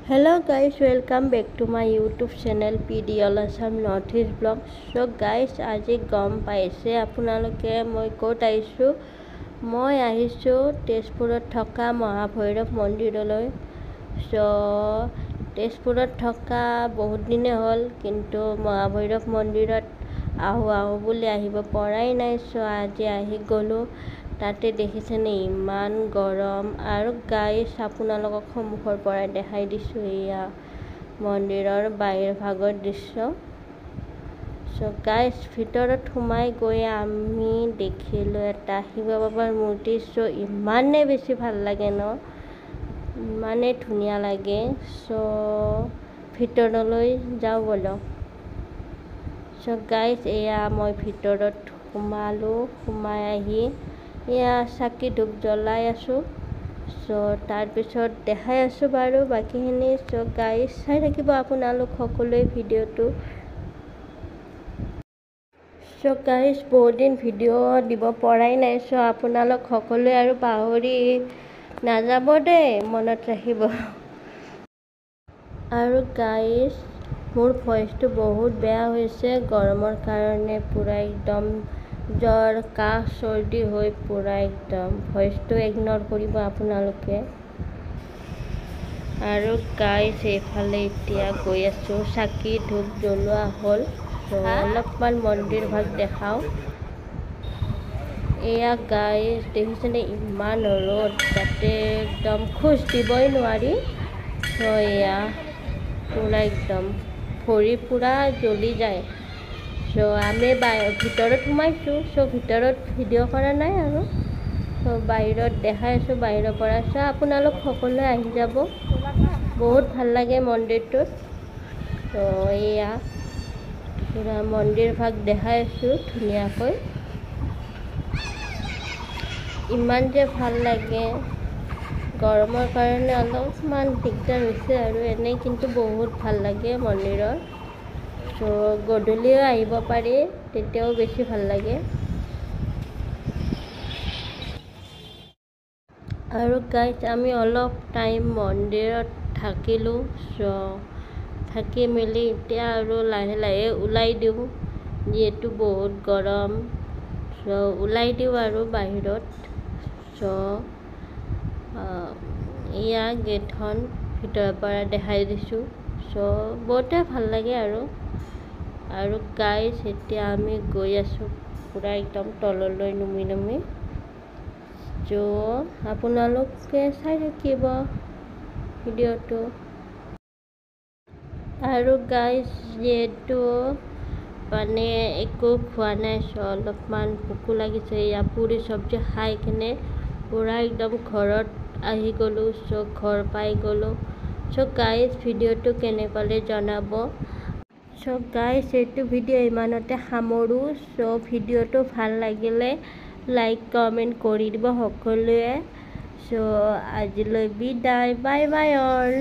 Hello guys, welcome back to my YouTube channel PD All Assam Northeast Vlog. So guys, আজি গম পাইছে আপোনালোকে মই ক'ত আহিছোঁ। মই আহিছোঁ তেজপুৰত থকা মহাভৈৰৱ মন্দিৰলৈ। So তেজপুৰত থকা বহুত দিনে হ'ল, কিন্তু মহাভৈৰৱ মন্দিৰত আহোঁ বুলি আহিব পৰাই নাই। So আজি আহি গ'লোঁ। তাতে দেখিছেনে ইমান গৰম, আৰু গাইছ আপোনালোকক সন্মুখৰ পৰা দেখাই দিছোঁ এয়া মন্দিৰৰ বাহিৰ ভাগৰ দৃশ্য। চ' গাইছ ভিতৰত সোমাই গৈ আমি দেখিলোঁ এটা শিৱ বাবাৰ মূৰ্তি। চ' ইমানেই বেছি ভাল লাগে ন, ইমানেই ধুনীয়া লাগে। চ' ভিতৰলৈ যাওঁ ব'লক। চ' গাইছ এয়া মই ভিতৰত সোমালোঁ। সোমাই আহি এয়া চাকি ধূপ জ্বলাই আছোঁ। চ' তাৰপিছত দেখাই আছোঁ বাৰু বাকীখিনি। চ' গাইছ চাই থাকিব আপোনালোক সকলোৱে ভিডিঅ'টো। চ' গাইছ বহুত দিন ভিডিঅ' দিব পৰাই নাই। চ' আপোনালোক সকলোৱে আৰু পাহৰি নাযাব দেই, মনত ৰাখিব। আৰু গাইছ মোৰ ভইচটো বহুত বেয়া হৈছে গৰমৰ কাৰণে, পূৰা একদম জ্বৰ কাহ চৰ্দি হৈ পূৰা একদম ভইচটো ইগন'ৰ কৰিব আপোনালোকে। আৰু গাইছ এইফালে এতিয়া গৈ আছোঁ, চাকি ধূপ জ্বলোৱা হ'ল। অলপমান মন্দিৰ ভাগ দেখাওঁ। এয়া গাইছ দেখিছেনে ইমান ৰ'দ, তাতে একদম খোজ দিবই নোৱাৰি। চ' এয়া পূৰা একদম ভৰি পূৰা জ্বলি যায়। চ' আমি ভিতৰত সোমাইছোঁ। চ' ভিতৰত ভিডিঅ' কৰা নাই আৰু। চ' বাহিৰত দেখাই আছোঁ বাহিৰৰ পৰা। চ' আপোনালোক সকলোৱে আহি যাব, বহুত ভাল লাগে মন্দিৰটোত। চ' এয়া পূৰা মন্দিৰ ভাগ দেখাই আছোঁ ধুনীয়াকৈ। ইমান যে ভাল লাগে, গৰমৰ কাৰণে অলপমান দিগদাৰ হৈছে আৰু এনেই কিন্তু বহুত ভাল লাগে মন্দিৰত। চ' গধূলিও আহিব পাৰি, তেতিয়াও বেছি ভাল লাগে। আৰু গাইছ আমি অলপ টাইম মন্দিৰত থাকিলোঁ। চ' থাকি মেলি এতিয়া আৰু লাহে লাহে ওলাই দিওঁ, যিহেতু বহুত গৰম। চ' ওলাই দিওঁ আৰু বাহিৰত। চ' এয়া গেটখন ভিতৰৰ পৰা দেখাই দিছোঁ। চ' বহুতে ভাল লাগে আৰু গাইছ এতিয়া আমি গৈ আছোঁ পূৰা একদম তললৈ নুমি নুমি। চ' আপোনালোকে চাই থাকিব ভিডিঅ'টো। আৰু গাইছ যিহেতু মানে একো খোৱা নাই, চ' অলপমান ভোকো লাগিছে। এয়া পুৰি চব্জি খাই কিনে পূৰা একদম ঘৰত আহি গ'লোঁ। চ' ঘৰ পাই গ'লোঁ। চ' গাইছ ভিডিঅ'টো কেনে পালে জনাব। চ' গাইছ এইটো ভিডিঅ' ইমানতে সামৰোঁ। চ' ভিডিঅ'টো ভাল লাগিলে লাইক কমেণ্ট কৰি দিব সকলোৱে। চ' আজিলৈ বিদায়, বাই বাই অল।